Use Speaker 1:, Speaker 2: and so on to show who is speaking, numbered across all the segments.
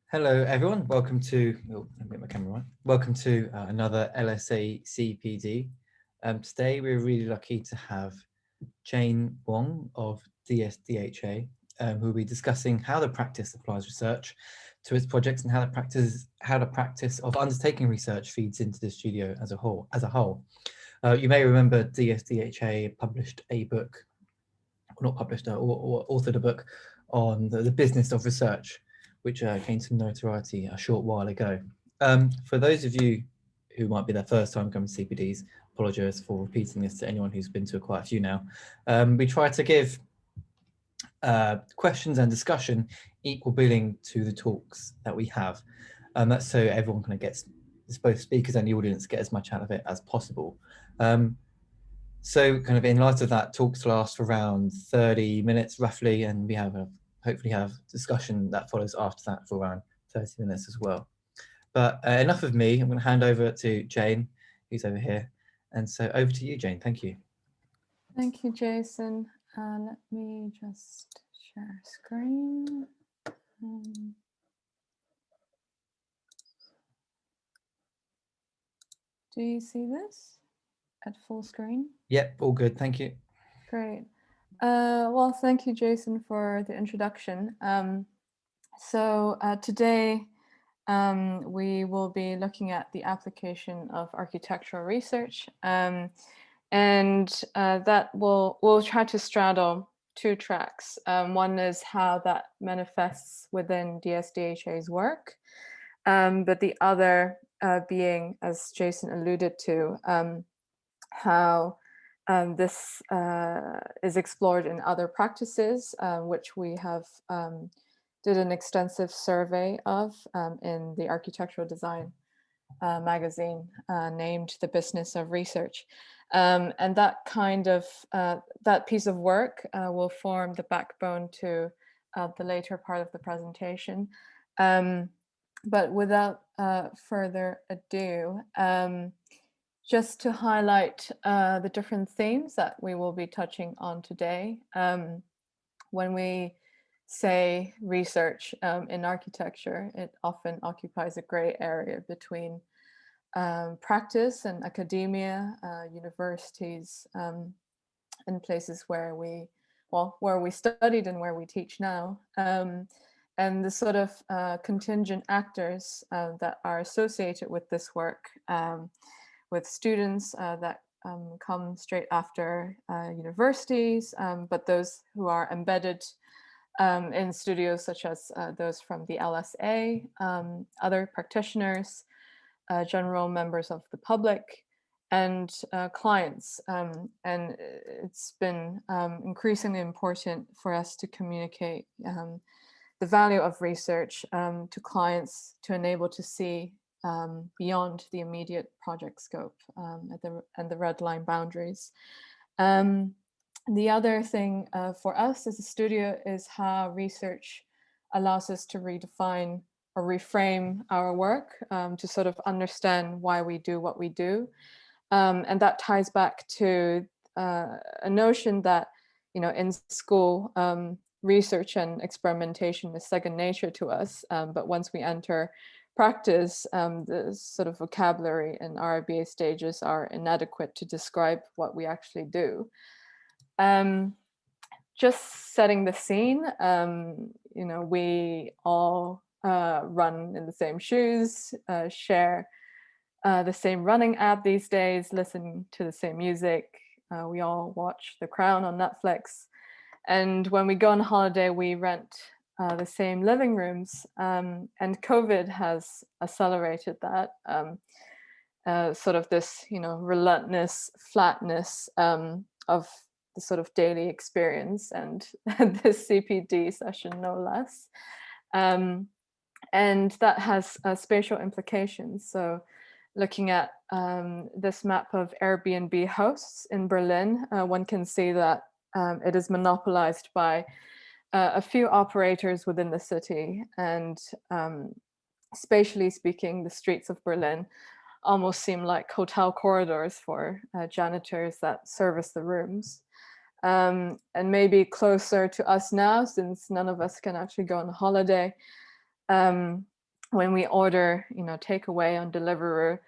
Speaker 1: Hello, everyone. Welcome to, let me get my camera right. Welcome to another LSA CPD. Today, we're really lucky to have Jane Wong of DSDHA, who will be discussing how the practice applies research to its projects and how the practice of undertaking research feeds into the studio as a whole. You may remember DSDHA published a book, or not published, or authored a book on the business of research, which gained some notoriety a short while ago. For those of you who might be their first time coming to CPDs, apologise for repeating this to anyone who's been to quite a few now. We try to give questions and discussion equal billing to the talks that we have. That's so everyone kind of gets, both speakers and the audience get as much out of it as possible. So kind of in light of that, talks last for around 30 minutes roughly, and we hopefully have discussion that follows after that for around 30 minutes as well. But enough of me. I'm going to hand over to Jane, who's over here. And so over to you, Jane. Thank you.
Speaker 2: Thank you, Jason. Let me just share screen. Do you see this at full screen?
Speaker 1: Yep, all good. Thank you.
Speaker 2: Great. Well, thank you, Jason, for the introduction. Today we will be looking at the application of architectural research, and that we'll try to straddle two tracks. One is how that manifests within DSDHA's work, but the other being, as Jason alluded to, how this is explored in other practices, which we have did an extensive survey of in the architectural design magazine named The Business of Research. And that kind of, that piece of work will form the backbone to the later part of the presentation. But without further ado, just to highlight the different themes that we will be touching on today. When we say research in architecture, it often occupies a gray area between practice and academia, universities, and places where we studied and where we teach now. And the sort of contingent actors that are associated with this work, with students that come straight after universities, but those who are embedded in studios such as those from the LSA, other practitioners, general members of the public, and clients. And it's been increasingly important for us to communicate the value of research to clients to enable to see beyond the immediate project scope and the red line boundaries. The other thing for us as a studio is how research allows us to redefine or reframe our work to sort of understand why we do what we do. And that ties back to a notion that, you know, in school, research and experimentation is second nature to us. But once we enter practice, the sort of vocabulary in RIBA stages are inadequate to describe what we actually do. Just setting the scene, you know, we all run in the same shoes, share the same running app these days, listen to the same music. We all watch The Crown on Netflix. And when we go on holiday, we rent the same living rooms. And COVID has accelerated that, sort of this, you know, relentless flatness of the sort of daily experience, and this CPD session, no less. And that has spatial implications. So looking at this map of Airbnb hosts in Berlin, one can see that it is monopolized by a few operators within the city. And spatially speaking, the streets of Berlin almost seem like hotel corridors for janitors that service the rooms. And maybe closer to us now, since none of us can actually go on holiday, when we order, takeaway on Deliveroo,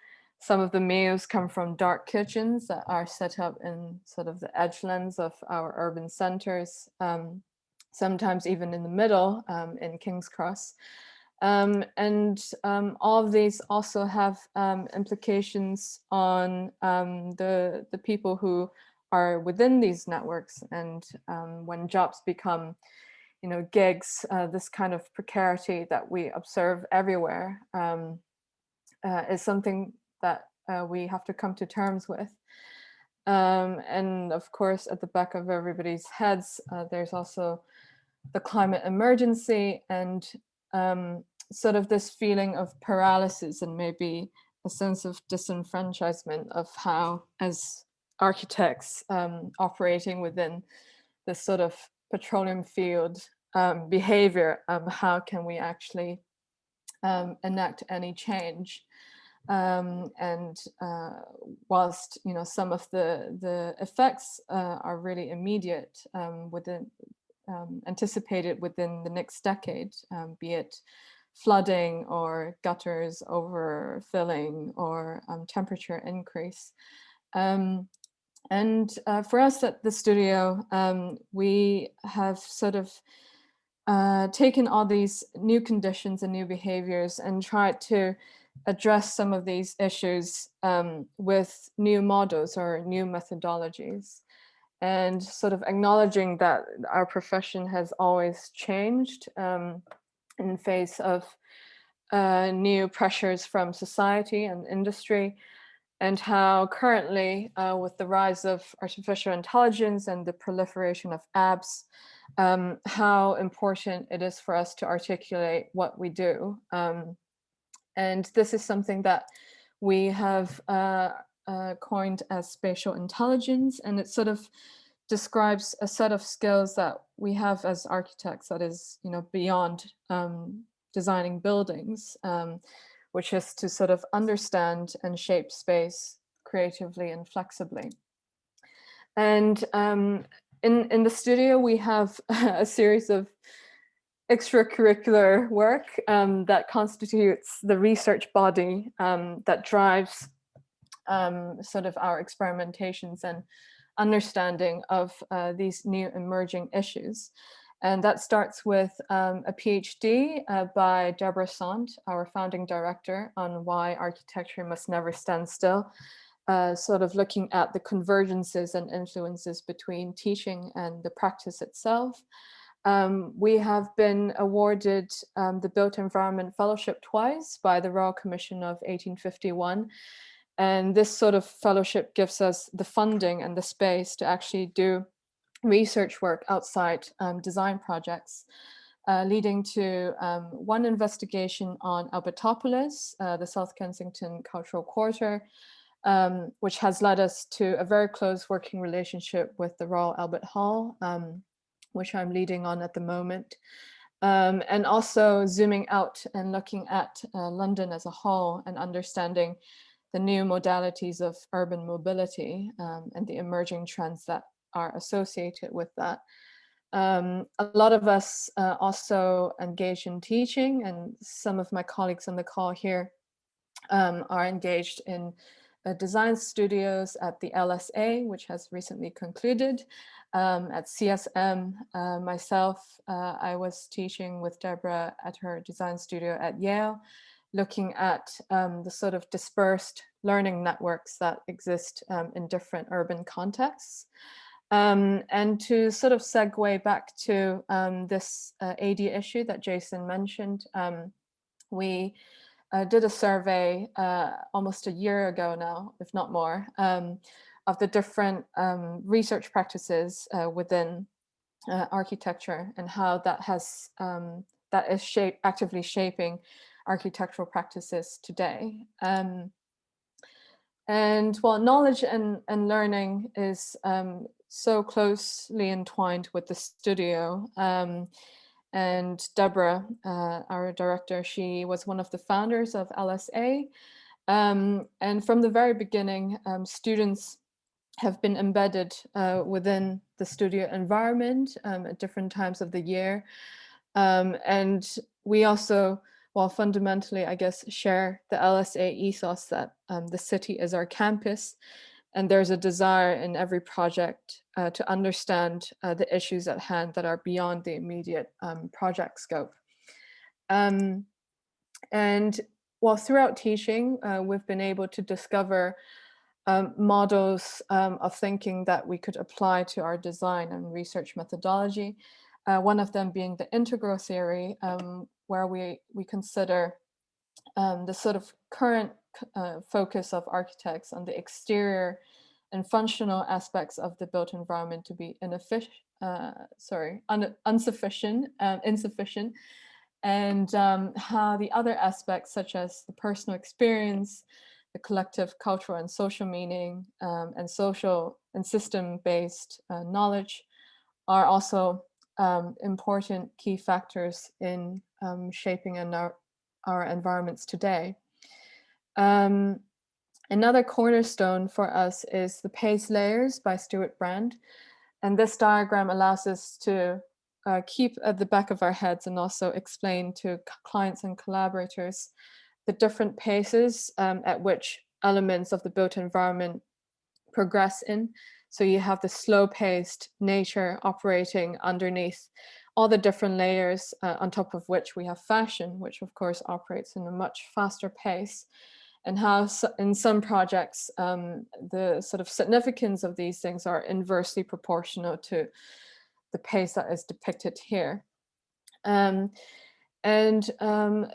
Speaker 2: some of the meals come from dark kitchens that are set up in sort of the edgelands of our urban centers, sometimes even in the middle, in King's Cross. And all of these also have implications on the people who are within these networks. And when jobs become gigs, this kind of precarity that we observe everywhere is something that we have to come to terms with. And of course, at the back of everybody's heads, there's also the climate emergency and sort of this feeling of paralysis and maybe a sense of disenfranchisement of how, as architects operating within this sort of petroleum field behavior, how can we actually enact any change? And whilst some of the effects are really immediate, within anticipated within the next decade, be it flooding or gutters overfilling or temperature increase. And for us at the studio, we have sort of taken all these new conditions and new behaviors and tried to address some of these issues with new models or new methodologies, and sort of acknowledging that our profession has always changed in face of new pressures from society and industry, and how currently, with the rise of artificial intelligence and the proliferation of apps, how important it is for us to articulate what we do. And this is something that we have coined as spatial intelligence, and it sort of describes a set of skills that we have as architects that is, beyond designing buildings, which is to sort of understand and shape space creatively and flexibly. And in the studio, we have a series of extracurricular work that constitutes the research body that drives sort of our experimentations and understanding of these new emerging issues. And that starts with a PhD by Deborah Sant, our founding director, on why architecture must never stand still, sort of looking at the convergences and influences between teaching and the practice itself. We have been awarded the Built Environment Fellowship twice by the Royal Commission of 1851. And this sort of fellowship gives us the funding and the space to actually do research work outside design projects, leading to one investigation on Albertopolis, the South Kensington Cultural Quarter, which has led us to a very close working relationship with the Royal Albert Hall, which I'm leading on at the moment. And also zooming out and looking at London as a whole and understanding the new modalities of urban mobility and the emerging trends that are associated with that. A lot of us also engage in teaching, and some of my colleagues on the call here are engaged in design studios at the LSA, which has recently concluded. At CSM, myself, I was teaching with Deborah at her design studio at Yale, looking at the sort of dispersed learning networks that exist in different urban contexts. And to sort of segue back to this AD issue that Jason mentioned, we did a survey almost a year ago now, if not more, of the different research practices within architecture and how that has that is actively shaping architectural practices today. And while knowledge and learning is so closely entwined with the studio, and Deborah, our director, she was one of the founders of LSA. And from the very beginning, students have been embedded within the studio environment at different times of the year. And we also while fundamentally, I guess, share the LSA ethos that the city is our campus. And there's a desire in every project to understand the issues at hand that are beyond the immediate project scope. And while throughout teaching, we've been able to discover models of thinking that we could apply to our design and research methodology. One of them being the integral theory, where we consider the sort of current focus of architects on the exterior and functional aspects of the built environment to be insufficient, and how the other aspects, such as the personal experience, the collective cultural and social meaning, and social and system-based knowledge, are also important key factors in shaping our environments today. Another cornerstone for us is the PACE layers by Stuart Brand. And this diagram allows us to keep at the back of our heads and also explain to clients and collaborators the different paces at which elements of the built environment progress in. So you have the slow-paced nature operating underneath all the different layers, on top of which we have fashion, which of course operates in a much faster pace. And how in some projects, the sort of significance of these things are inversely proportional to the pace that is depicted here.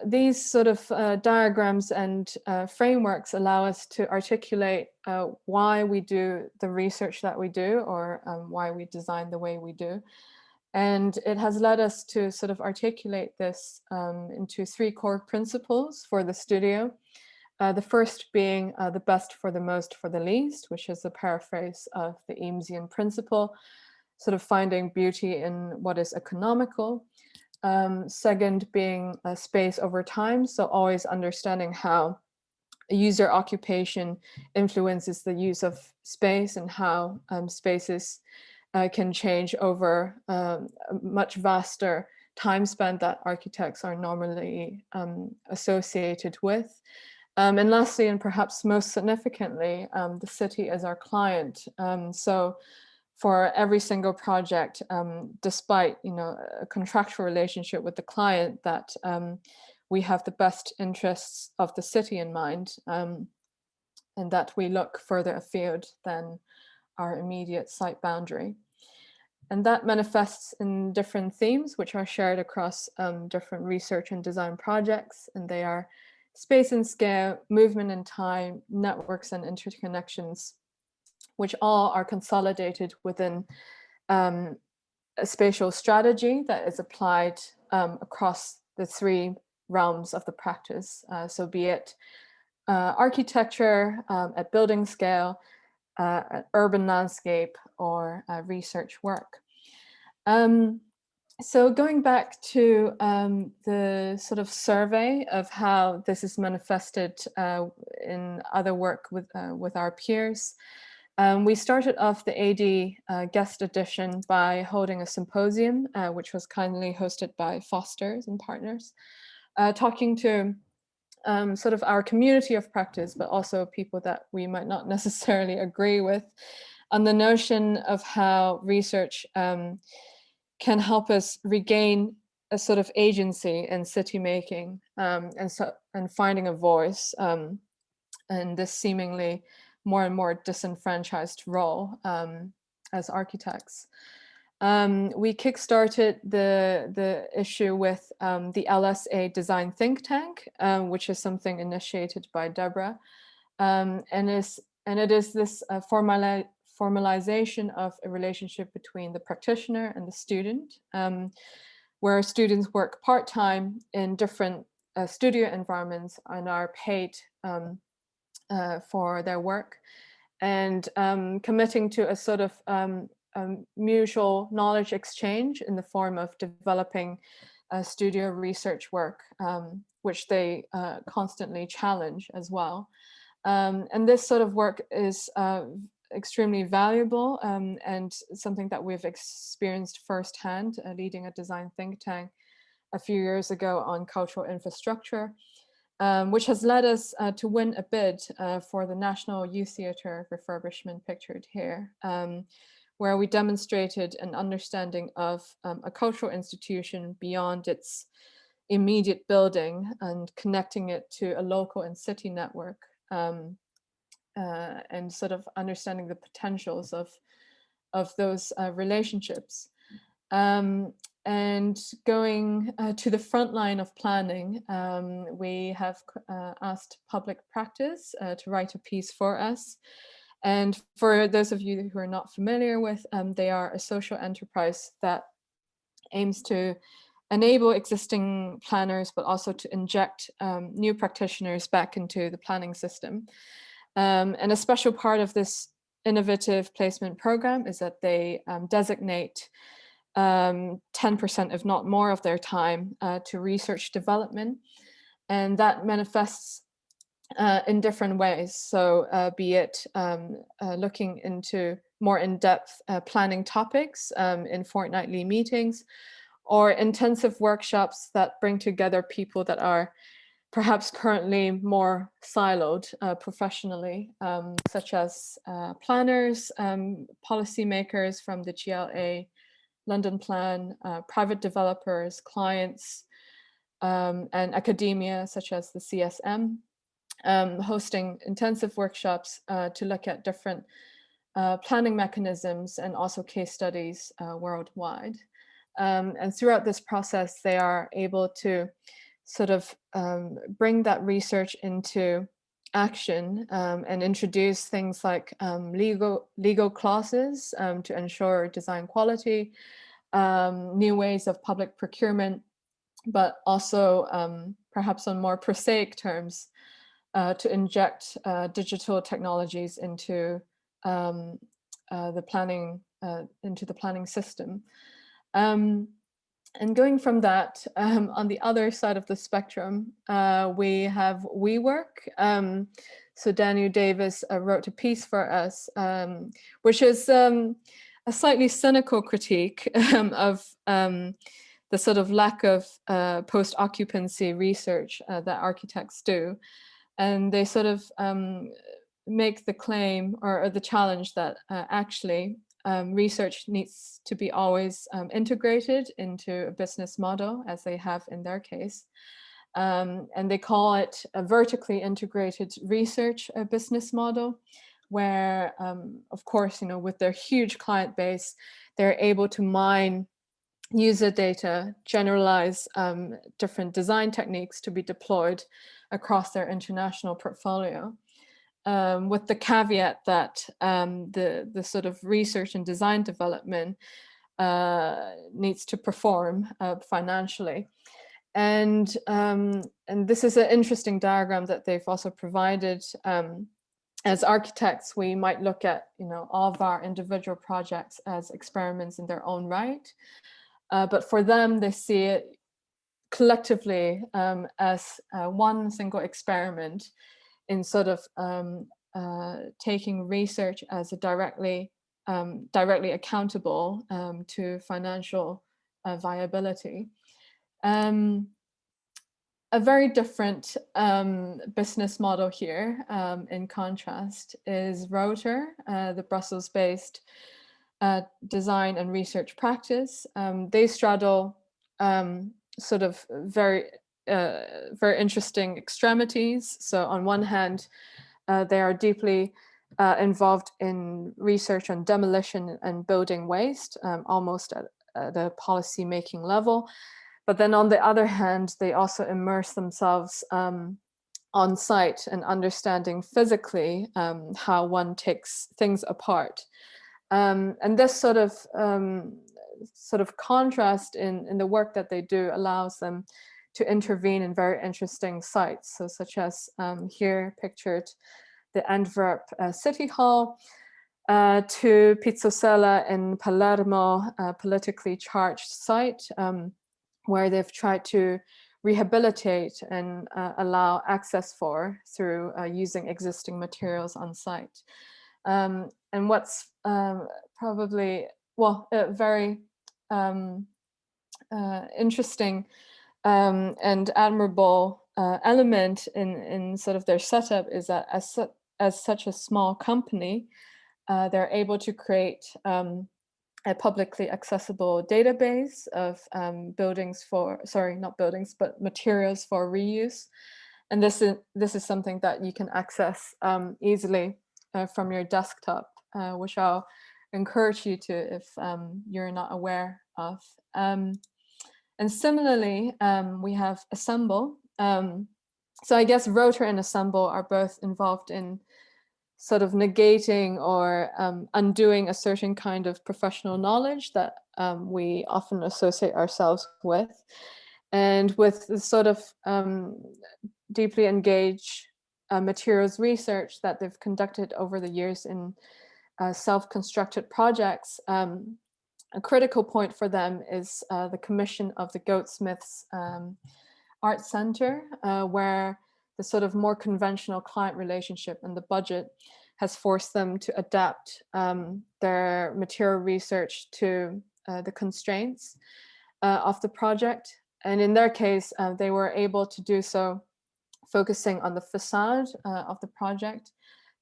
Speaker 2: These sort of diagrams and frameworks allow us to articulate why we do the research that we do, or why we design the way we do. And it has led us to sort of articulate this into 3 core principles for the studio. The first being the best for the most for the least, which is a paraphrase of the Eamesian principle, sort of finding beauty in what is economical. Second being space over time, so always understanding how user occupation influences the use of space and how spaces can change over a much vaster time span that architects are normally associated with. And lastly, and perhaps most significantly, the city as our client. So for every single project, despite a contractual relationship with the client, that we have the best interests of the city in mind, and that we look further afield than our immediate site boundary. And that manifests in different themes, which are shared across different research and design projects, and they are space and scale, movement and time, networks and interconnections, which all are consolidated within a spatial strategy that is applied across the 3 realms of the practice. So be it architecture at building scale, urban landscape, or research work. So going back to the sort of survey of how this is manifested in other work with our peers, we started off the AD guest edition by holding a symposium, which was kindly hosted by Foster's and Partners, talking to sort of our community of practice, but also people that we might not necessarily agree with, on the notion of how research can help us regain a sort of agency in city making, and finding a voice in this seemingly more and more disenfranchised role as architects. We kickstarted the issue with the LSA Design Think Tank, which is something initiated by Deborah, and it is this formalization of a relationship between the practitioner and the student, where students work part-time in different studio environments and are paid for their work, and committing to a sort of mutual knowledge exchange in the form of developing studio research work, which they constantly challenge as well. And this sort of work is extremely valuable, and something that we've experienced firsthand leading a design think tank, a few years ago on cultural infrastructure, which has led us to win a bid for the National Youth Theatre refurbishment pictured here, where we demonstrated an understanding of a cultural institution beyond its immediate building and connecting it to a local and city network, and sort of understanding the potentials of those relationships. And going to the front line of planning, we have asked Public Practice to write a piece for us. And for those of you who are not familiar with, they are a social enterprise that aims to enable existing planners, but also to inject new practitioners back into the planning system. And a special part of this innovative placement program is that they designate 10%, if not more, of their time to research development. And that manifests in different ways. So be it looking into more in-depth planning topics in fortnightly meetings, or intensive workshops that bring together people that are perhaps currently more siloed professionally, such as planners, policymakers from the GLA, London Plan, private developers, clients, and academia, such as the CSM, hosting intensive workshops to look at different planning mechanisms and also case studies worldwide. And throughout this process, they are able to sort of bring that research into action and introduce things like legal clauses to ensure design quality, new ways of public procurement, but also perhaps on more prosaic terms, to inject digital technologies into the planning system. And going from that, on the other side of the spectrum, we have WeWork. So Daniel Davis wrote a piece for us, which is a slightly cynical critique of the sort of lack of post-occupancy research that architects do. And they sort of make the claim or the challenge that actually research needs to be always integrated into a business model, as they have in their case. And they call it a vertically integrated research business model, where, of course, with their huge client base, they're able to mine user data, generalize different design techniques to be deployed across their international portfolio. With the caveat that the sort of research and design development needs to perform financially. And this is an interesting diagram that they've also provided. As architects, we might look at all of our individual projects as experiments in their own right. But for them, they see it collectively as one single experiment in sort of taking research as a directly accountable to financial viability. A very different business model here, in contrast, is Rotor, the Brussels-based design and research practice. They straddle sort of very interesting extremities. So on one hand, they are deeply involved in research on demolition and building waste, almost at a policy making level. But then on the other hand, they also immerse themselves on site and understanding physically how one takes things apart. And this sort of contrast in the work that they do allows them to intervene in very interesting sites. So such as here pictured the Antwerp City Hall, to Pizzosella in Palermo, a politically charged site where they've tried to rehabilitate and allow access for through using existing materials on site. And what's probably, very interesting and admirable element in sort of their setup is that as such a small company, they're able to create a publicly accessible database of materials for reuse. And this is something that you can access easily from your desktop, which I'll encourage you to if you're not aware of. And similarly, we have Assemble. So I guess Rotor and Assemble are both involved in sort of negating or undoing a certain kind of professional knowledge that we often associate ourselves with. And with the sort of deeply engaged materials research that they've conducted over the years in self-constructed projects, a critical point for them is the commission of the Goatsmiths Art Center, where the sort of more conventional client relationship and the budget has forced them to adapt their material research to the constraints of the project. And in their case, they were able to do so focusing on the facade of the project,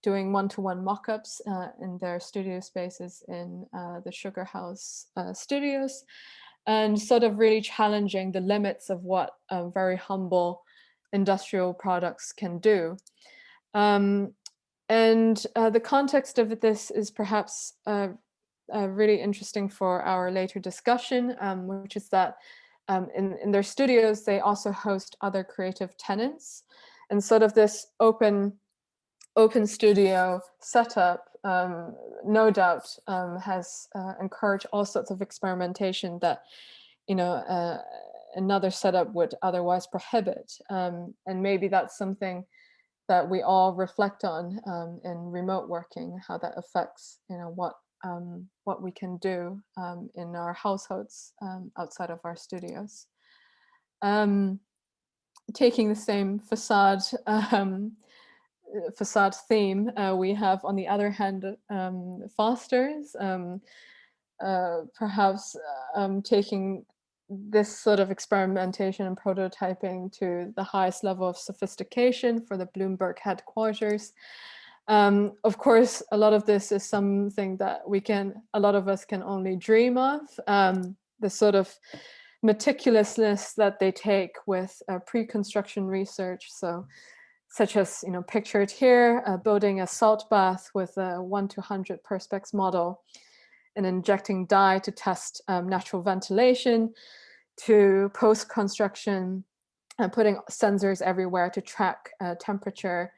Speaker 2: doing one-to-one mock-ups in their studio spaces in the Sugar House studios, and sort of really challenging the limits of what very humble industrial products can do. And the context of this is perhaps really interesting for our later discussion, which is that in their studios, they also host other creative tenants. And sort of this open studio setup, no doubt, has encouraged all sorts of experimentation that, another setup would otherwise prohibit. And maybe that's something that we all reflect on in remote working, how that affects, what we can do in our households outside of our studios. Taking the same facade theme, we have on the other hand Foster's, perhaps taking this sort of experimentation and prototyping to the highest level of sophistication for the Bloomberg headquarters. Of course, a lot of this is something that a lot of us can only dream of. The sort of meticulousness that they take with pre-construction research. So, such as, pictured here, building a salt bath with a 1:100 perspex model and injecting dye to test natural ventilation, to post-construction and putting sensors everywhere to track temperature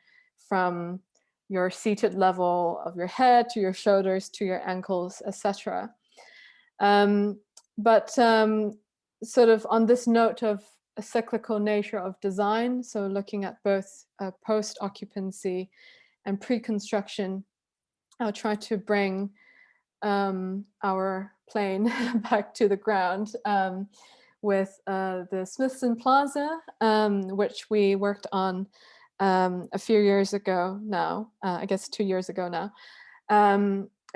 Speaker 2: from your seated level of your head to your shoulders to your ankles, etc. But sort of on this note of a cyclical nature of design, so looking at both post-occupancy and pre-construction, I'll try to bring our plane back to the ground with the Smithson Plaza, which we worked on a few years ago now, I guess 2 years ago now.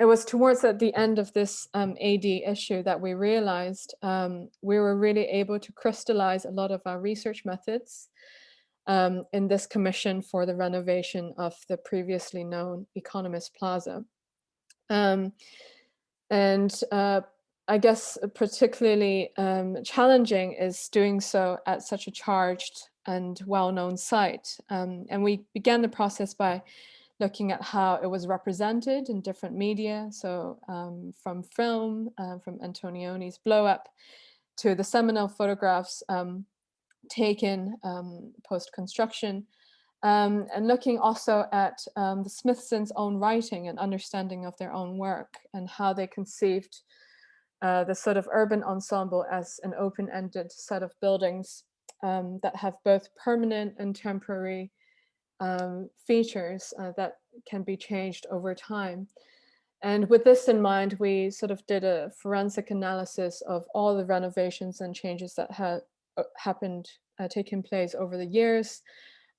Speaker 2: It was towards at the end of this AD issue that we realized we were really able to crystallize a lot of our research methods in this commission for the renovation of the previously known Economist Plaza. And I guess particularly challenging is doing so at such a charged and well-known site. And we began the process by looking at how it was represented in different media. So from film, from Antonioni's Blow Up, to the seminal photographs taken post-construction, and looking also at the Smithson's own writing and understanding of their own work and how they conceived the sort of urban ensemble as an open-ended set of buildings that have both permanent and temporary features that can be changed over time. And with this in mind, we sort of did a forensic analysis of all the renovations and changes that had taken place over the years,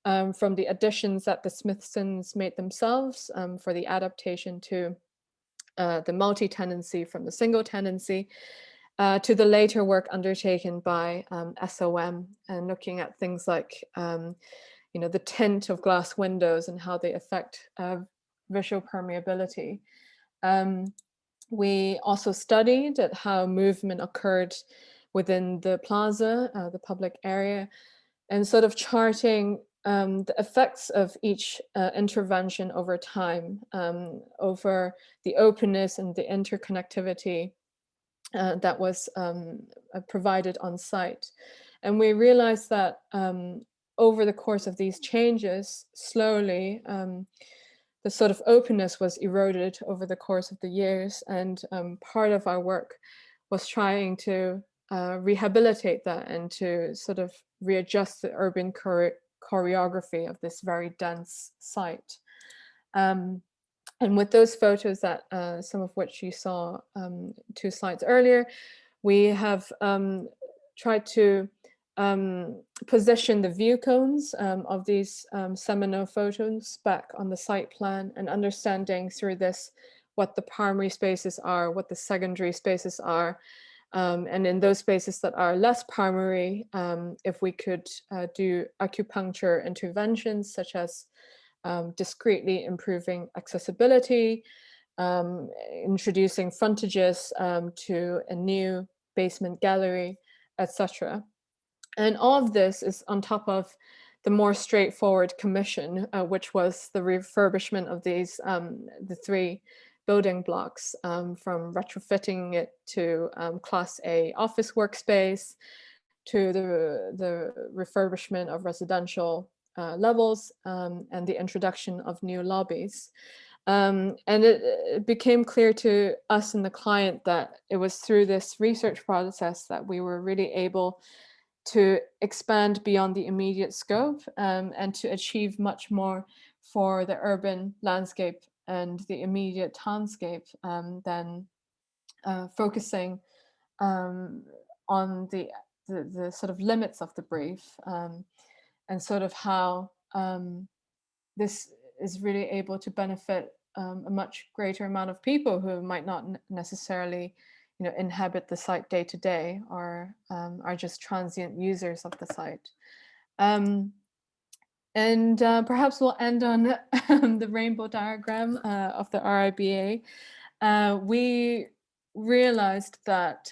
Speaker 2: from the additions that the Smithsons made themselves for the adaptation to the multi-tenancy from the single tenancy, to the later work undertaken by SOM, and looking at things like the tint of glass windows and how they affect visual permeability. We also studied at how movement occurred within the plaza, the public area, and sort of charting the effects of each intervention over time, over the openness and the interconnectivity that was provided on site. And we realized that over the course of these changes, slowly, the sort of openness was eroded over the course of the years. And part of our work was trying to rehabilitate that and to sort of readjust the urban choreography of this very dense site. And with those photos that some of which you saw 2 slides earlier, we have tried to position the view cones of these seminal photos back on the site plan, and understanding through this what the primary spaces are, what the secondary spaces are, and in those spaces that are less primary, if we could do acupuncture interventions such as discreetly improving accessibility, introducing frontages to a new basement gallery, etc. And all of this is on top of the more straightforward commission, which was the refurbishment of these, the 3 building blocks, from retrofitting it to Class A office workspace, to the refurbishment of residential levels, and the introduction of new lobbies. And it became clear to us and the client that it was through this research process that we were really able to expand beyond the immediate scope, and to achieve much more for the urban landscape and the immediate townscape, than focusing on the sort of limits of the brief, and sort of how this is really able to benefit a much greater amount of people who might not necessarily inhabit the site day to day, or are just transient users of the site. And perhaps we'll end on the rainbow diagram of the RIBA. We realized that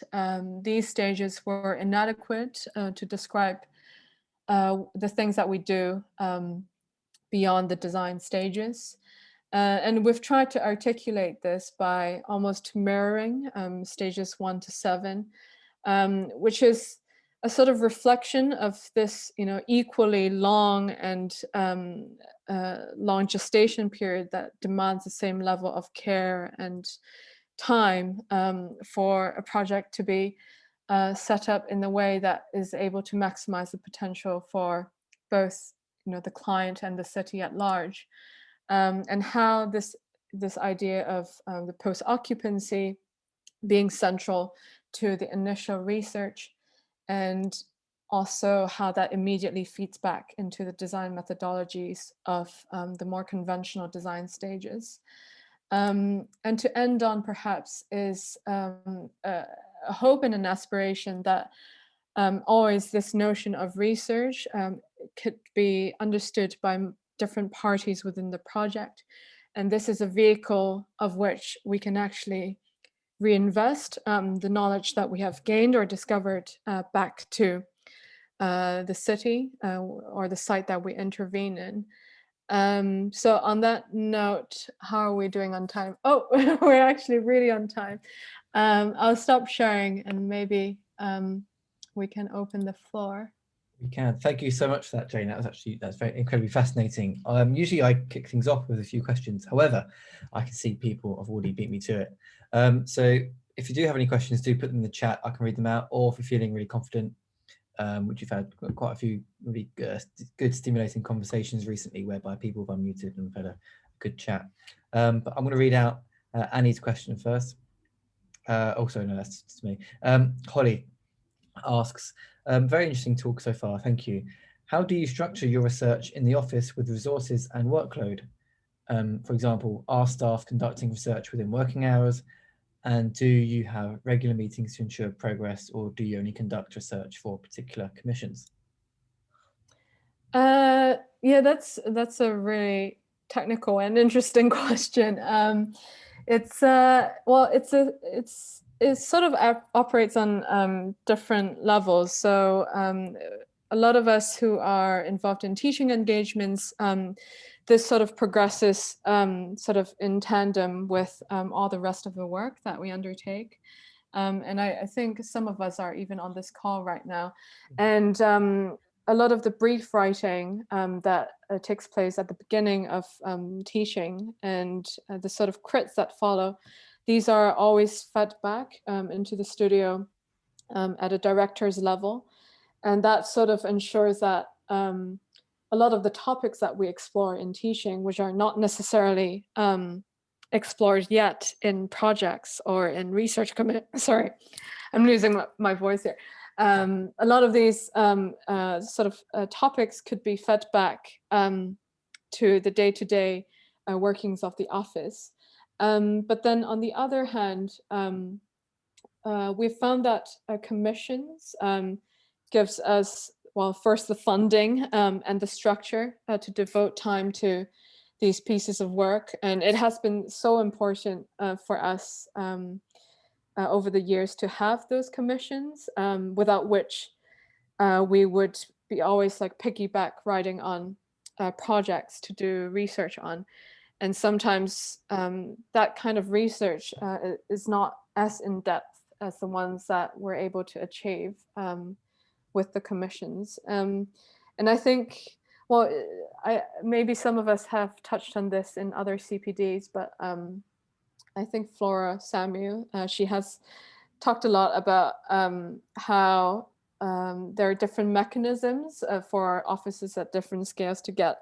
Speaker 2: these stages were inadequate to describe the things that we do beyond the design stages. And we've tried to articulate this by almost mirroring stages 1 to 7, which is a sort of reflection of this, equally long and long gestation period that demands the same level of care and time for a project to be set up in the way that is able to maximize the potential for both, the client and the city at large. And how this idea of the post-occupancy being central to the initial research, and also how that immediately feeds back into the design methodologies of the more conventional design stages. And to end on, perhaps, is a hope and an aspiration that always this notion of research could be understood by different parties within the project. And this is a vehicle of which we can actually reinvest the knowledge that we have gained or discovered back to the city or the site that we intervene in. So on that note, how are we doing on time? Oh, we're actually really on time. I'll stop sharing, and maybe we can open the floor.
Speaker 1: We can. Thank you so much for that, Jane. That's very incredibly fascinating. Usually I kick things off with a few questions. However, I can see people have already beat me to it. So if you do have any questions, do put them in the chat. I can read them out. Or if you're feeling really confident, which you've had quite a few really good stimulating conversations recently, whereby people have unmuted and have had a good chat. But I'm going to read out Annie's question first. Also, no, that's just me. Holly asks, very interesting talk so far, thank you. How do you structure your research in the office with resources and workload? For example, are staff conducting research within working hours? And do you have regular meetings to ensure progress, or do you only conduct research for particular commissions?
Speaker 2: Yeah, that's a really technical and interesting question. It's well, it sort of operates on different levels. So a lot of us who are involved in teaching engagements, this sort of progresses sort of in tandem with all the rest of the work that we undertake. And I think some of us are even on this call right now. And a lot of the brief writing that takes place at the beginning of teaching and the sort of crits that follow, these are always fed back into the studio at a director's level. And that sort of ensures that a lot of the topics that we explore in teaching, which are not necessarily explored yet in projects or in research sorry, I'm losing my voice here. A lot of these sort of topics could be fed back to the day-to-day workings of the office. But then on the other hand, we've found that commissions gives us, well, first the funding and the structure to devote time to these pieces of work. And it has been so important for us over the years to have those commissions, without which we would be always like piggyback writing on projects to do research on. And sometimes that kind of research is not as in depth as the ones that we're able to achieve with the commissions. And I think, well, maybe some of us have touched on this in other CPDs, but I think Flora Samuel, she has talked a lot about how there are different mechanisms for offices at different scales to get,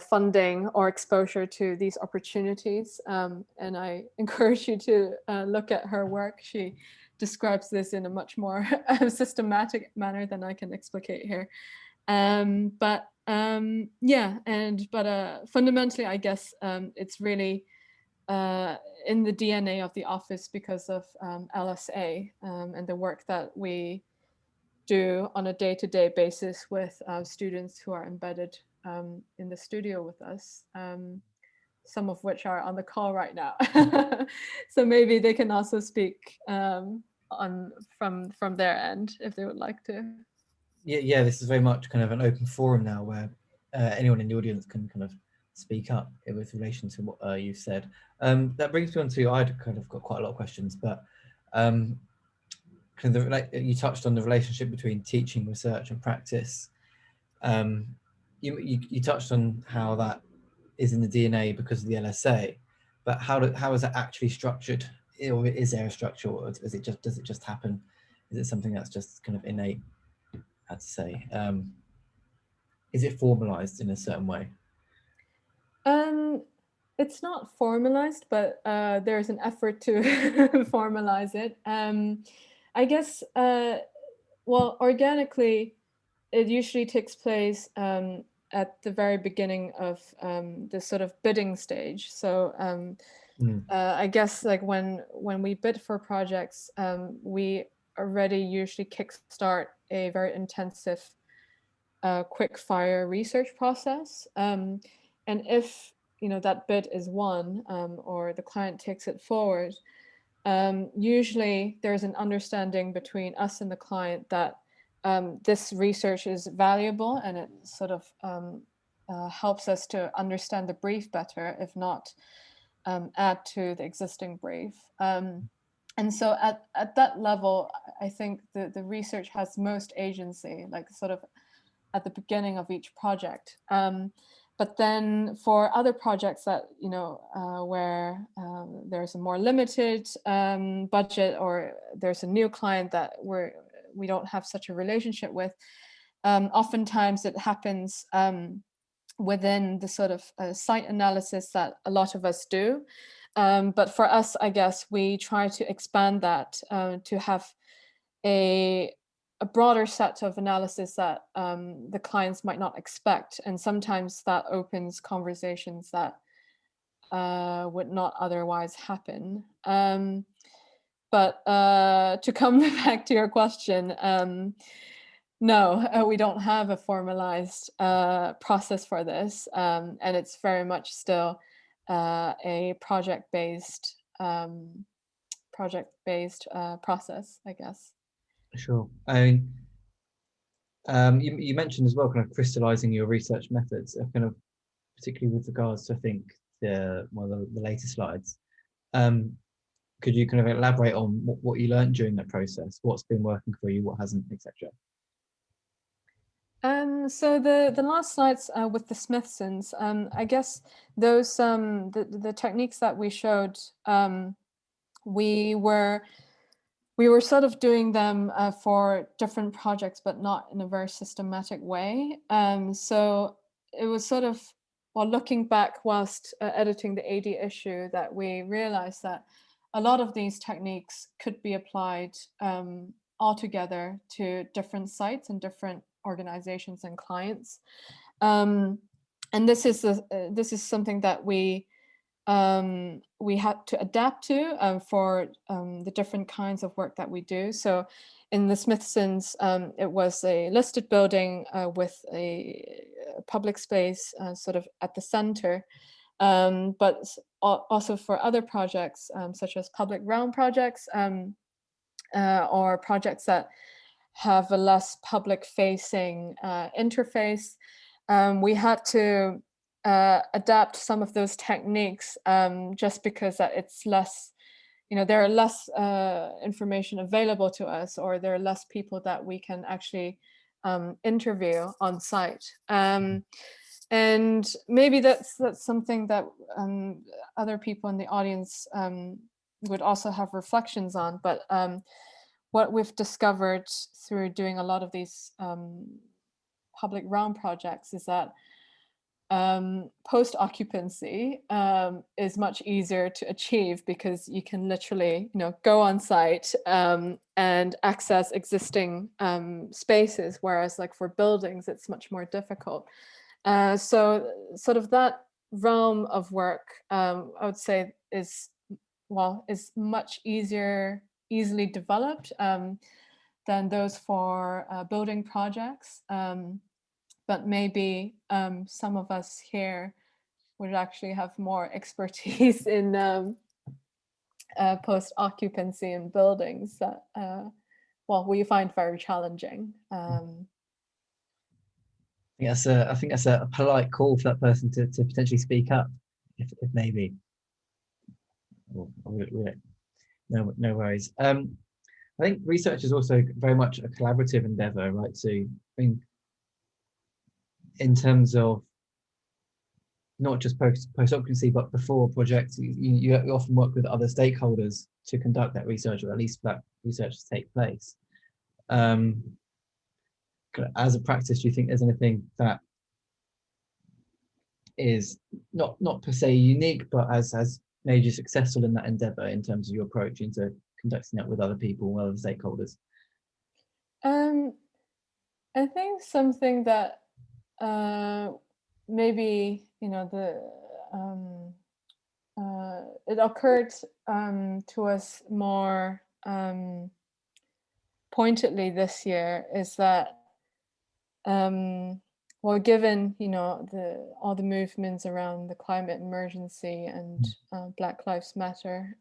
Speaker 2: funding or exposure to these opportunities. And I encourage you to look at her work. She describes this in a much more systematic manner than I can explicate here. But fundamentally, I guess it's really in the DNA of the office because of LSA and the work that we do on a day-to-day basis with students who are embedded in the studio with us, some of which are on the call right now. So maybe they can also speak from their end if they would like to.
Speaker 1: Yeah, this is very much kind of an open forum now where anyone in the audience can kind of speak up with relation to what you've said. That brings me on to, I'd kind of got quite a lot of questions, but kind of you touched on the relationship between teaching, research and practice. You touched on how that is in the DNA because of the LSA, but how is that actually structured? Or is there a structure, or does it just happen? Is it something that's just kind of innate? I'd say. Is it formalized in a certain way?
Speaker 2: It's not formalized, but there's an effort to formalize it. I guess, well, organically, it usually takes place at the very beginning of the sort of bidding stage. So I guess like when we bid for projects, we already usually kickstart a very intensive quick fire research process. And if that bid is won or the client takes it forward, usually there's an understanding between us and the client that this research is valuable and it sort of helps us to understand the brief better, if not add to the existing brief. And so at that level, I think the research has most agency, like sort of at the beginning of each project. But then for other projects that, where there's a more limited budget or there's a new client that we don't have such a relationship with, oftentimes it happens within the sort of site analysis that a lot of us do. But for us, I guess we try to expand that to have a broader set of analysis that the clients might not expect. And sometimes that opens conversations that would not otherwise happen. But to come back to your question, no, we don't have a formalized process for this, and it's very much still a project-based process, I guess.
Speaker 1: Sure. I mean, you mentioned as well kind of crystallizing your research methods, kind of particularly with regards to, I think, one of the later slides. Could you kind of elaborate on what you learned during that process? What's been working for you, what hasn't, etc.?
Speaker 2: So the last slides with the Smithsons, I guess those the techniques that we showed, we were sort of doing them for different projects, but not in a very systematic way. So it was sort of, while looking back whilst editing the AD issue, that we realized that a lot of these techniques could be applied altogether to different sites and different organizations and clients. And this is something that we had to adapt to for the different kinds of work that we do. So in the Smithsons, it was a listed building with a public space sort of at the center. But also for other projects, such as public realm projects, or projects that have a less public-facing interface, we had to adapt some of those techniques just because that it's less, there are less information available to us, or there are less people that we can actually interview on site. And maybe that's something that other people in the audience would also have reflections on. But what we've discovered through doing a lot of these public realm projects is that post-occupancy is much easier to achieve, because you can literally, go on site and access existing spaces, whereas like for buildings, it's much more difficult. So sort of that realm of work, I would say is much easily developed than those for building projects. But maybe some of us here would actually have more expertise in post-occupancy in buildings that, we find very challenging.
Speaker 1: I think that's a polite call for that person to potentially speak up, if maybe. No worries. I think research is also very much a collaborative endeavor, right? So, I mean, in terms of not just post-occupancy, but before projects, you often work with other stakeholders to conduct that research, or at least for that research to take place. As a practice, do you think there's anything that is not per se unique, but has made you successful in that endeavor in terms of your approach into conducting that with other people, other stakeholders?
Speaker 2: I think something that maybe it occurred to us more pointedly this year is that given all the movements around the climate emergency and Black Lives Matter,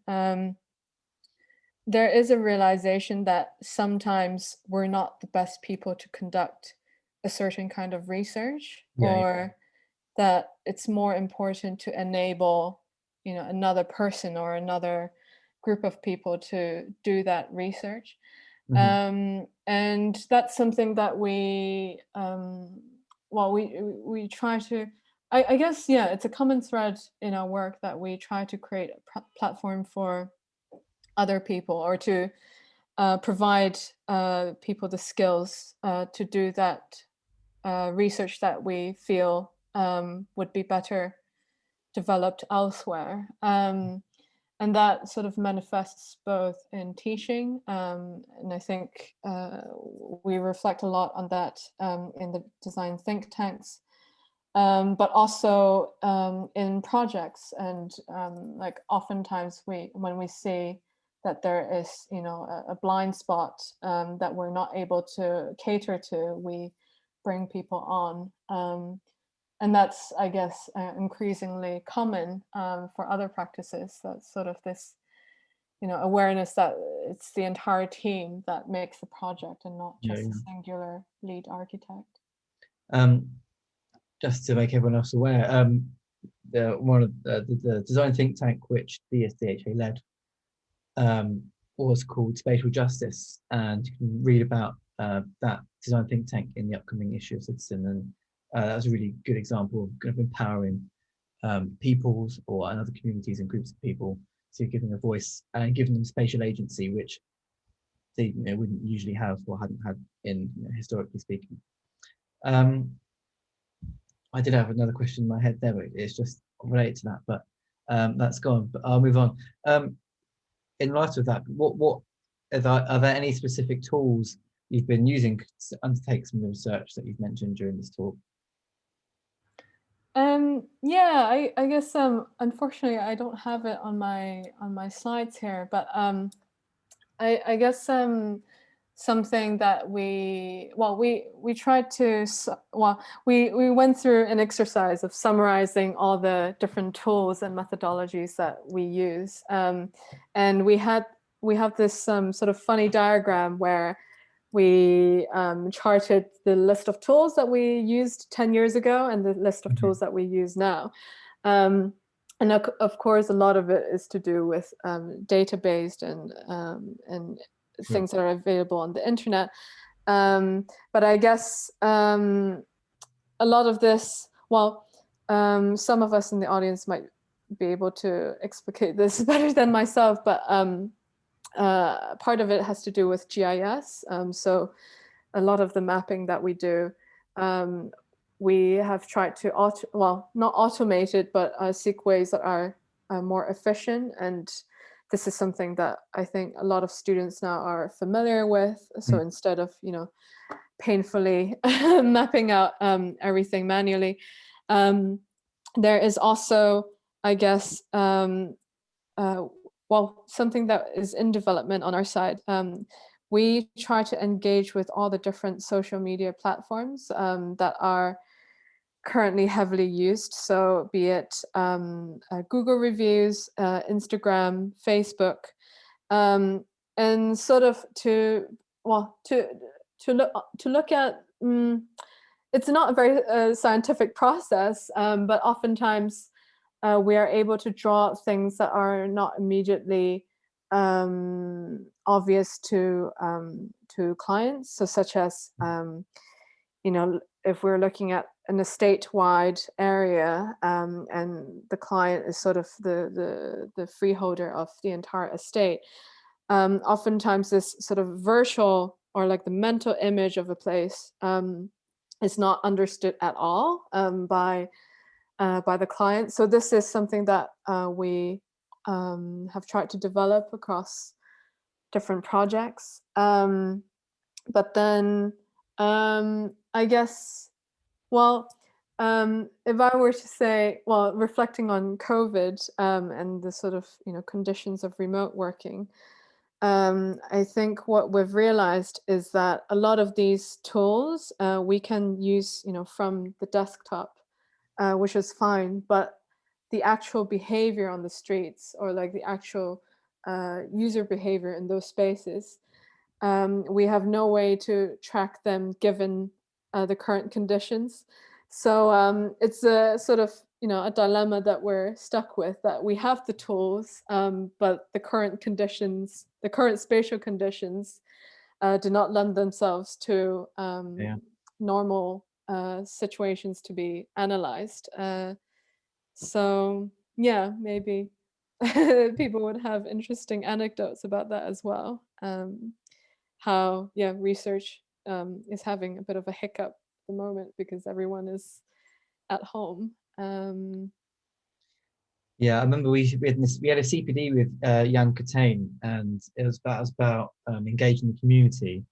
Speaker 2: there is a realization that sometimes we're not the best people to conduct a certain kind of research, or that it's more important to enable, another person or another group of people to do that research. And that's something that we try to, I guess, it's a common thread in our work that we try to create a platform for other people, or to provide people the skills to do that research that we feel would be better developed elsewhere. And that sort of manifests both in teaching, and I think we reflect a lot on that in the design think tanks, but also in projects. And like oftentimes when we see that there is, you know, a blind spot that we're not able to cater to, we bring people on. And that's, I guess, increasingly common for other practices. That's sort of this, you know, awareness that it's the entire team that makes the project and not
Speaker 1: Yeah,
Speaker 2: just a singular lead architect.
Speaker 1: Just to make everyone else aware, one of the design think tank which DSDHA led was called Spatial Justice, and you can read about that design think tank in the upcoming issue of Citizen, and that was a really good example of kind of empowering peoples or other communities and groups of people to giving a voice and giving them spatial agency, which they wouldn't usually have or hadn't had in historically speaking. I did have another question in my head there, but it's just related to that, but that's gone. But I'll move on. In light of that, what are there any specific tools you've been using to undertake some of the research that you've mentioned during this talk?
Speaker 2: Yeah, I guess unfortunately I don't have it on my slides here, but I guess something that we tried to we went through an exercise of summarizing all the different tools and methodologies that we use, and we have this sort of funny diagram where we charted the list of tools that we used 10 years ago and the list of tools that we use now. And of course, a lot of it is to do with data-based and things that are available on the internet. But I guess a lot of this, some of us in the audience might be able to explicate this better than myself, but part of it has to do with GIS. So a lot of the mapping that we do, we have tried to not automate it, but seek ways that are more efficient. And this is something that I think a lot of students now are familiar with. So instead of, painfully mapping out everything manually, there is also, I guess, something that is in development on our side. We try to engage with all the different social media platforms that are currently heavily used. So be it Google reviews, Instagram, Facebook, and sort of to look at. It's not a very scientific process, but oftentimes we are able to draw things that are not immediately obvious to clients. So such as, if we're looking at an estate-wide area and the client is sort of the freeholder of the entire estate, oftentimes this sort of virtual or like the mental image of a place is not understood at all by the client. So this is something that we have tried to develop across different projects. But then I guess, if I were to say, reflecting on COVID and the sort of, conditions of remote working, I think what we've realized is that a lot of these tools we can use, from the desktop, which is fine, but the actual behavior on the streets or like the actual user behavior in those spaces, we have no way to track them given the current conditions. So it's a sort of, a dilemma that we're stuck with, that we have the tools, but the current conditions, the current spatial conditions do not lend themselves to normal situations to be analyzed. So yeah, maybe people would have interesting anecdotes about that as well. How research is having a bit of a hiccup at the moment because everyone is at home.
Speaker 1: Yeah, I remember we had a CPD with Jan Catane, and it was about engaging the community.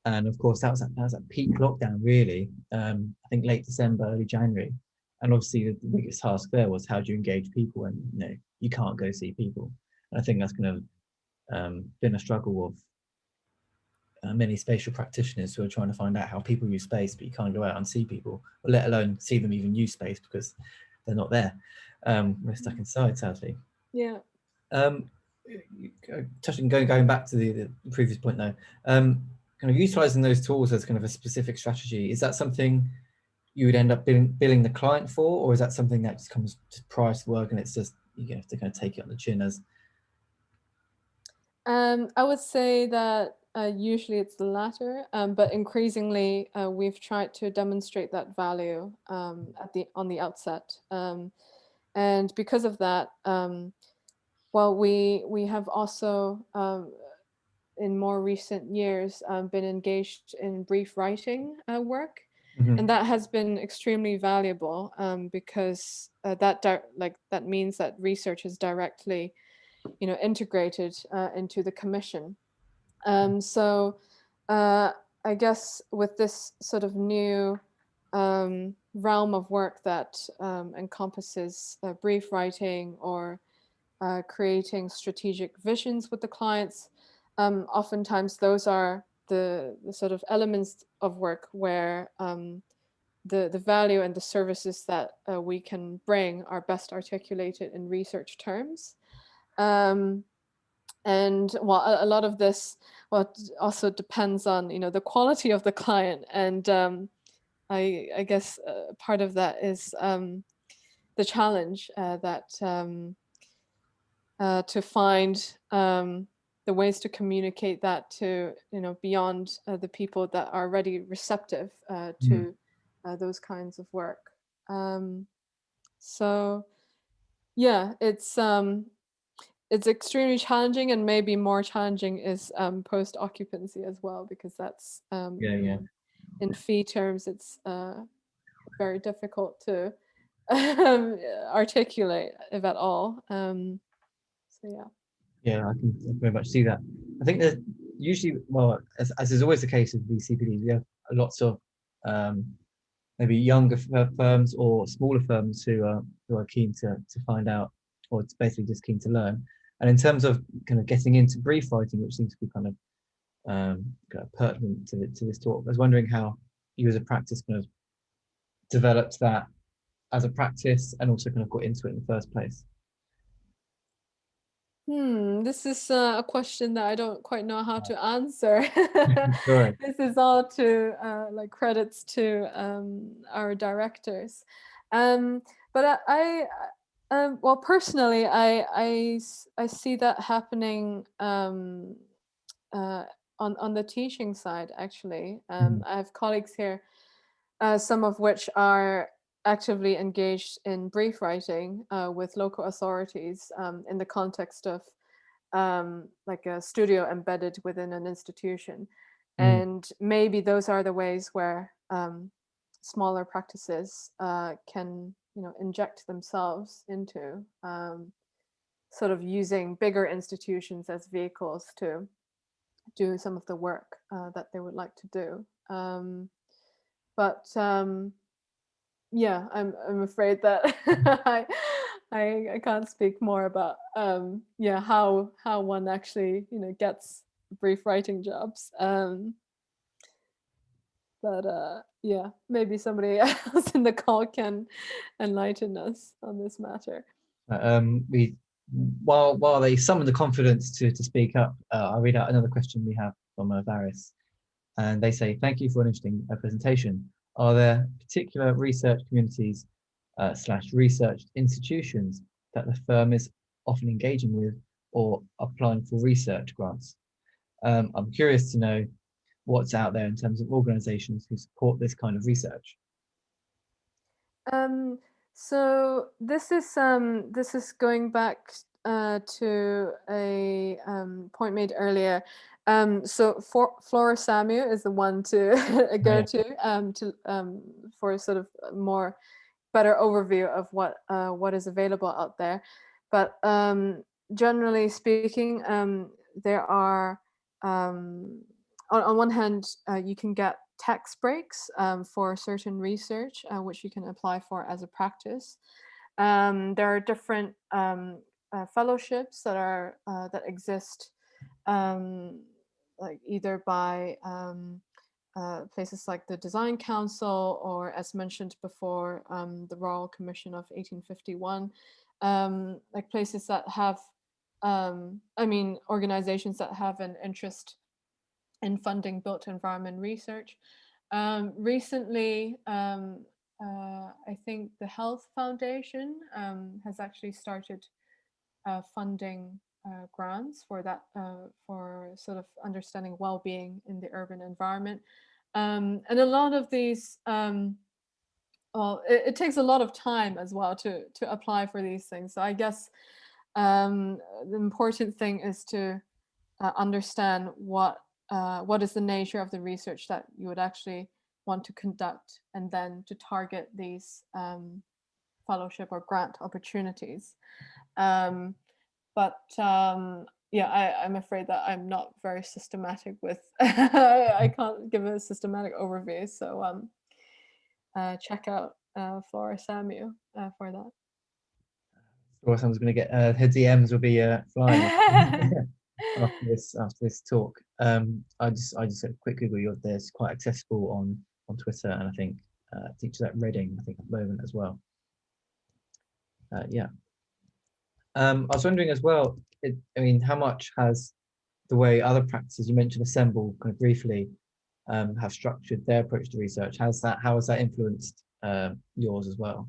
Speaker 1: And of course, that was at peak lockdown, really. I think late December, early January. And obviously, the biggest task there was how do you engage people when you can't go see people. And I think that's kind of been a struggle of many spatial practitioners who are trying to find out how people use space, but you can't go out and see people, or let alone see them even use space because they're not there. We're stuck inside, sadly.
Speaker 2: Yeah.
Speaker 1: Going back to the previous point though, kind of utilizing those tools as kind of a specific strategy, is that something you would end up billing the client for, or is that something that just comes prior to work and it's just you have to kind of take it on the chin as?
Speaker 2: I would say that usually it's the latter, but increasingly we've tried to demonstrate that value on the outset, and because of that, well, we have also in more recent years been engaged in brief writing work, and that has been extremely valuable because that means that research is directly integrated into the commission. So I guess with this sort of new realm of work that encompasses brief writing or creating strategic visions with the clients, oftentimes those are the sort of elements of work where the value and the services that we can bring are best articulated in research terms. Um, and well, a lot of this, well, also depends on the quality of the client, and I guess part of that is the challenge that to find the ways to communicate that to beyond the people that are already receptive to those kinds of work. Um, so yeah, it's extremely challenging, and maybe more challenging is post occupancy as well, because that's
Speaker 1: Yeah.
Speaker 2: in fee terms, it's very difficult to articulate, if at all. So yeah.
Speaker 1: Yeah, I can very much see that. I think there's usually, well, as is always the case with these CPDs, we have lots of um, maybe younger firms or smaller firms who are keen to find out, or it's basically just keen to learn. And in terms of kind of getting into brief writing, which seems to be kind of pertinent to this talk, I was wondering how you as a practice kind of developed that as a practice and also kind of got into it in the first place.
Speaker 2: This is a question that I don't quite know how to answer.
Speaker 1: Sorry.
Speaker 2: This is all to like credits to our directors. But well, personally, I see that happening uh, on the teaching side. Actually, I have colleagues here, some of which are actively engaged in brief writing with local authorities in the context of like a studio embedded within an institution.
Speaker 1: Mm,
Speaker 2: And maybe those are the ways where smaller practices can, inject themselves into sort of using bigger institutions as vehicles to do some of the work that they would like to do. But yeah, I'm afraid that I can't speak more about yeah, how one actually gets brief writing jobs. But yeah, maybe somebody else in the call can enlighten us on this matter.
Speaker 1: we while they summon the confidence to speak up, I'll read out another question we have from Varys, and they say, "Thank you for an interesting presentation. Are there particular research communities slash research institutions that the firm is often engaging with or applying for research grants? I'm curious to know what's out there in terms of organizations who support this kind of research."
Speaker 2: Um, so this is going back to a point made earlier. So Flora Samu is the one to
Speaker 1: Oh,
Speaker 2: go
Speaker 1: yeah.
Speaker 2: to for sort of a more better overview of what is available out there. But generally speaking, there are on one hand, you can get tax breaks for certain research, which you can apply for as a practice. There are different fellowships that exist, like either by places like the Design Council, or as mentioned before, the Royal Commission of 1851, like places that have, organizations that have an interest in funding built environment research. Recently, I think the Health Foundation has actually started funding grants for that, for sort of understanding well-being in the urban environment. And a lot of these, well, it takes a lot of time as well to apply for these things. So I guess the important thing is to understand what is the nature of the research that you would actually want to conduct, and then to target these fellowship or grant opportunities. Um, but yeah, I'm afraid that I'm not very systematic with. I can't give a systematic overview. So check out Flora Samuel for that.
Speaker 1: Or someone's going to get her DMs will be flying after this talk. I just had a quick Google. There's quite accessible on Twitter, and I think teachers at Reading, I think at the moment as well. Yeah. I was wondering as well. How much has the way other practices, you mentioned Assemble kind of briefly, have structured their approach to research? How has that influenced yours as well?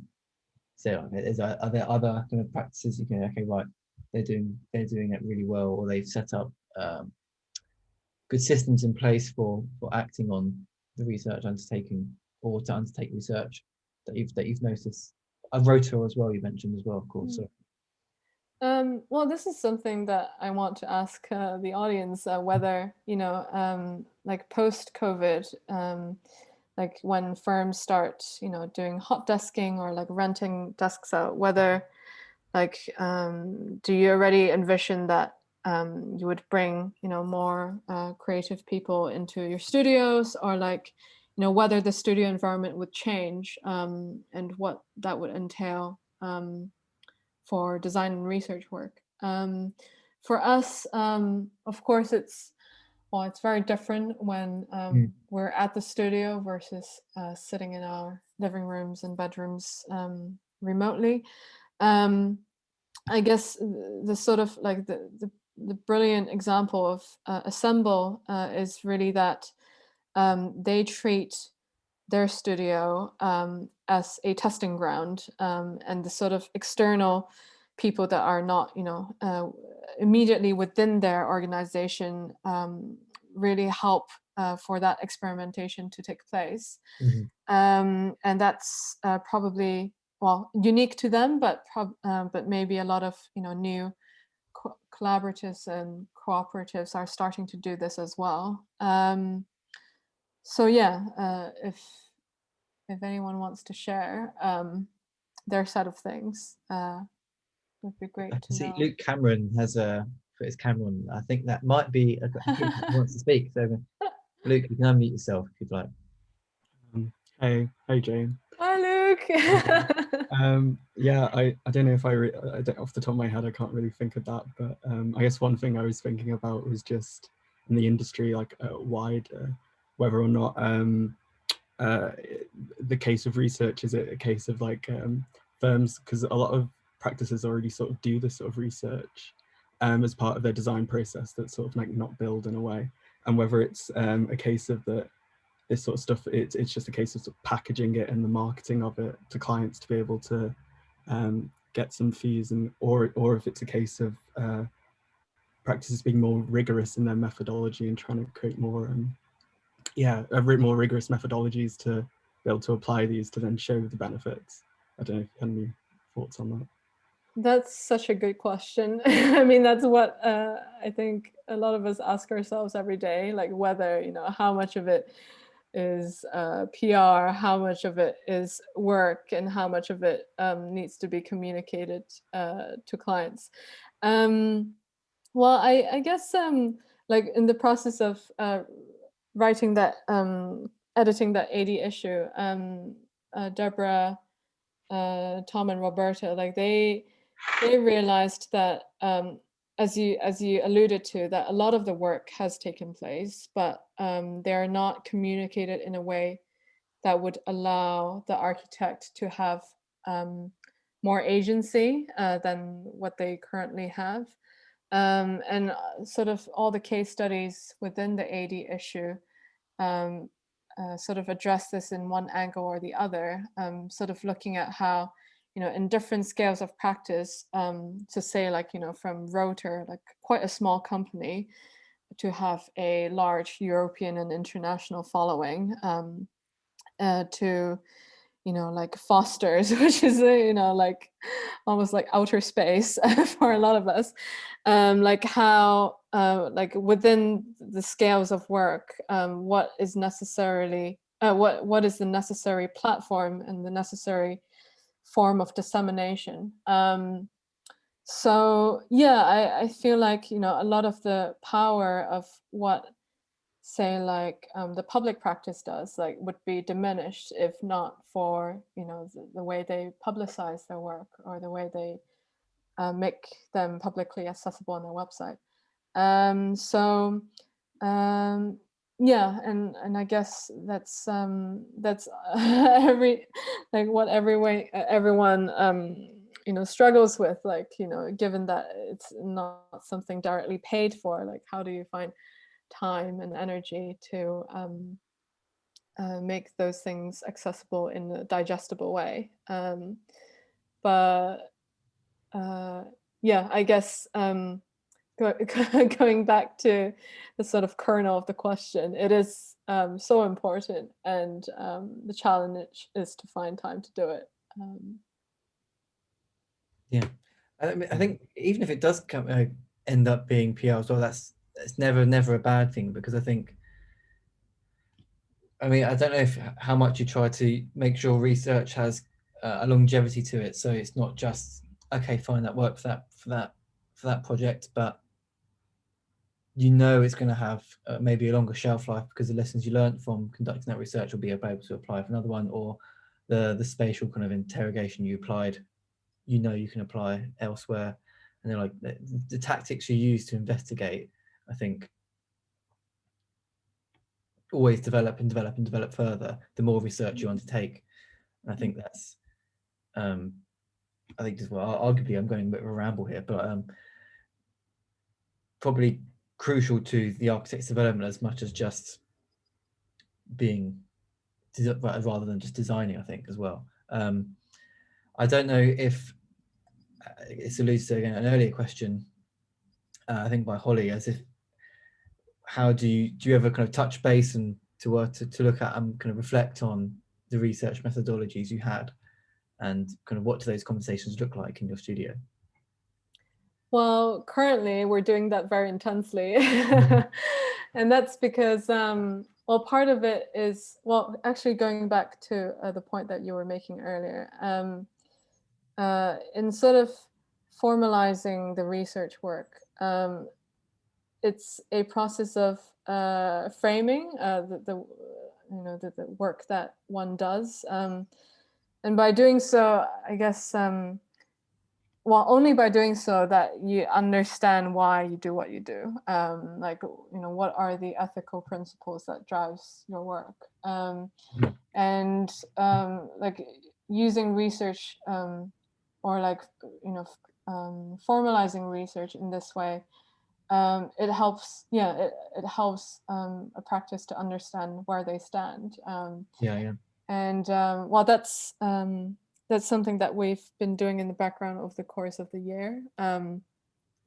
Speaker 1: So are there other kind of practices you can, okay, right, they're doing it really well, or they've set up good systems in place for acting on the research undertaking, or to undertake research that you've noticed? A rota as well, you mentioned as well, of course. So.
Speaker 2: Well, this is something that I want to ask the audience, whether, like post-COVID, like when firms start, doing hot desking or like renting desks out, whether like, do you already envision that you would bring, more creative people into your studios, or like, whether the studio environment would change, and what that would entail for design and research work. For us, of course, it's very different when we're at the studio versus sitting in our living rooms and bedrooms remotely. I guess the sort of like the brilliant example of Assemble is really that they treat their studio as a testing ground, and the sort of external people that are not, immediately within their organization really help for that experimentation to take place. And that's probably, unique to them, but maybe a lot of new collaboratives and cooperatives are starting to do this as well. So yeah, if anyone wants to share their set of things, would be great to
Speaker 1: See,
Speaker 2: know.
Speaker 1: Luke Cameron has put his camera on. I think that might be he wants to speak. So, Luke, you can unmute yourself if you'd like.
Speaker 3: Hey, Jane.
Speaker 2: Hi, Luke.
Speaker 3: Yeah, I don't know if I don't, off the top of my head, I can't really think of that, but I guess one thing I was thinking about was just in the industry, like wide, whether or not the case of research, is it a case of like firms, because a lot of practices already sort of do this sort of research as part of their design process, that's sort of like not build in a way, and whether it's a case of that this sort of stuff, it's just a case of, sort of packaging it and the marketing of it to clients to be able to get some fees, and or if it's a case of practices being more rigorous in their methodology and trying to create more more rigorous methodologies to be able to apply these to then show the benefits. I don't know if you have any thoughts on that.
Speaker 2: That's such a good question. I mean, that's what I think a lot of us ask ourselves every day, like whether, how much of it is PR, how much of it is work, and how much of it needs to be communicated to clients. Well, I guess like in the process of writing that, editing that AD issue, Deborah, Tom, and Roberta, like they realized that, as you alluded to, that a lot of the work has taken place, but they are not communicated in a way that would allow the architect to have more agency than what they currently have. And sort of all the case studies within the AD issue sort of address this in one angle or the other, sort of looking at how, in different scales of practice, to say, like, from Rotor, like quite a small company, to have a large European and international following, to, like Foster's, which is, like almost like outer space for a lot of us. Like how, like within the scales of work, what is necessarily, what is the necessary platform and the necessary form of dissemination. So yeah, I feel like, a lot of the power of what, say, like the public practice does, like, would be diminished if not for, the way they publicize their work, or the way they make them publicly accessible on their website. So yeah, and I guess that's every, like, what everyone struggles with, like, given that it's not something directly paid for, like, how do you find time and energy to make those things accessible in a digestible way? But yeah, I guess going back to the sort of kernel of the question, it is so important, and the challenge is to find time to do it.
Speaker 1: Yeah, I think even if it does end up being PR as well, that's never a bad thing, because I think, I mean, I don't know how much you try to make sure research has a longevity to it, so it's not just, okay, fine, that worked for that project, but it's going to have maybe a longer shelf life, because the lessons you learned from conducting that research will be able to apply for another one, or the spatial kind of interrogation you applied, you can apply elsewhere. And they're like, the tactics you use to investigate, I think, always develop and develop and develop further the more research you undertake. And I think that's I think as well, arguably I'm going a bit of a ramble here, but probably crucial to the architect's development as much as just being, rather than just designing, I think, as well. I don't know if it's alludes to, again, an earlier question, I think by Holly, as if, how do you ever kind of touch base and to look at and kind of reflect on the research methodologies you had, and kind of what do those conversations look like in your studio?
Speaker 2: Well, currently we're doing that very intensely. And that's because, well, part of it is, well, actually going back to the point that you were making earlier, in sort of formalizing the research work, it's a process of framing the work that one does. And by doing so, I guess, well, only by doing so that you understand why you do what you do. Like, what are the ethical principles that drives your work? And like using research, or like, formalizing research in this way, it helps, it helps a practice to understand where they stand. And well, that's something that we've been doing in the background over the course of the year,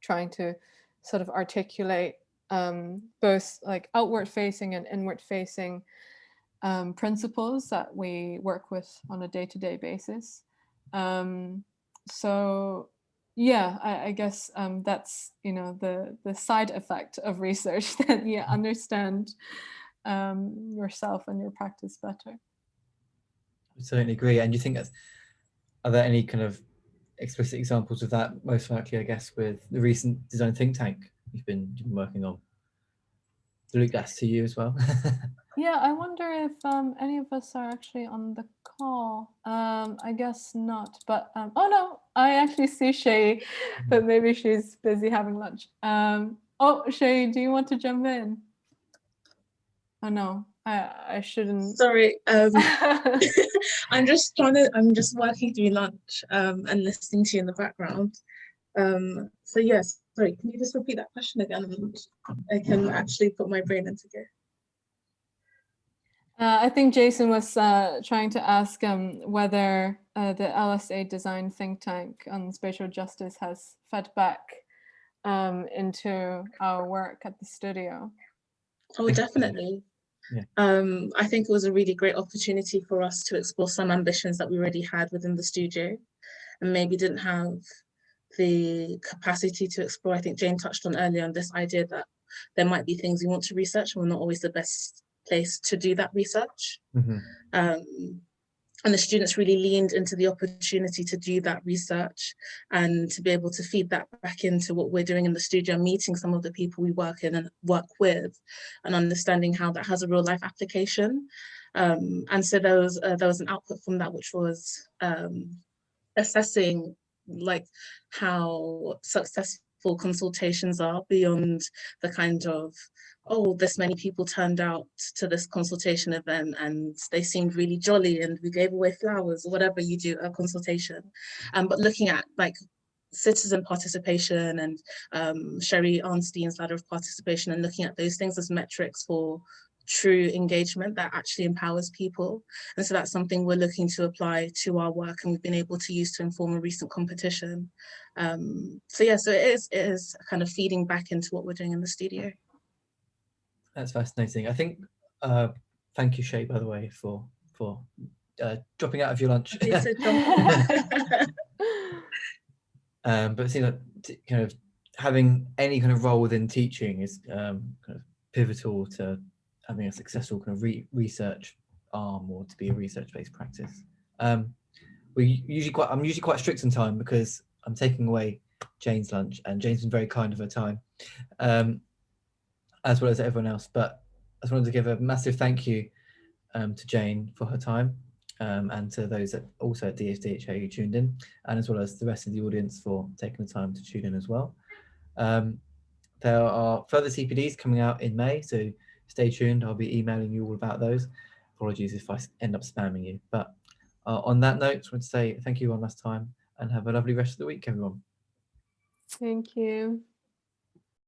Speaker 2: trying to sort of articulate both like outward facing and inward facing principles that we work with on a day-to-day basis. So yeah, I guess that's, the side effect of research, that you understand yourself and your practice better.
Speaker 1: I certainly agree. And do you think are there any kind of explicit examples of that? Most likely, I guess, with the recent design think tank you've been working on. Luke, that's to you as well.
Speaker 2: Yeah, I wonder if any of us are actually on the call. I guess not, but oh no, I actually see Shay, but maybe she's busy having lunch. Oh, Shay, do you want to jump in? Oh no, I shouldn't.
Speaker 4: Sorry, I'm just working through lunch and listening to you in the background. So yes, sorry, can you just repeat that question again? And I can actually put my brain into gear.
Speaker 2: I think Jason was trying to ask whether the LSA design think tank on spatial justice has fed back into our work at the studio.
Speaker 4: Oh, definitely.
Speaker 1: Yeah.
Speaker 4: I think it was a really great opportunity for us to explore some ambitions that we already had within the studio and maybe didn't have the capacity to explore. I think Jane touched on earlier on this idea that there might be things we want to research and we're not always the best place to do that research. And the students really leaned into the opportunity to do that research and to be able to feed that back into what we're doing in the studio, meeting some of the people we work in and work with and understanding how that has a real life application. And so there was an output from that, which was assessing like how successful consultations are beyond the kind of, oh, this many people turned out to this consultation event and they seemed really jolly and we gave away flowers or whatever you do at a consultation. But looking at like citizen participation and Sherry Arnstein's ladder of participation and looking at those things as metrics for true engagement that actually empowers people. And so that's something we're looking to apply to our work and we've been able to use to inform a recent competition. So yeah, so it is kind of feeding back into what we're doing in the studio.
Speaker 1: That's fascinating. I think, thank you, Shay, by the way, for dropping out of your lunch.
Speaker 4: But
Speaker 1: it seems like kind of having any kind of role within teaching is kind of pivotal to having a successful kind of research arm or to be a research-based practice. I'm usually quite strict on time because I'm taking away Jane's lunch and Jane's been very kind of her time, as well as everyone else. But I just wanted to give a massive thank you to Jane for her time and to those that also at DSDHA who tuned in, and as well as the rest of the audience for taking the time to tune in as well. There are further CPDs coming out in May, so stay tuned. I'll be emailing you all about those. Apologies if I end up spamming you. But on that note, I just want to say thank you one last time and have a lovely rest of the week, everyone.
Speaker 2: Thank you.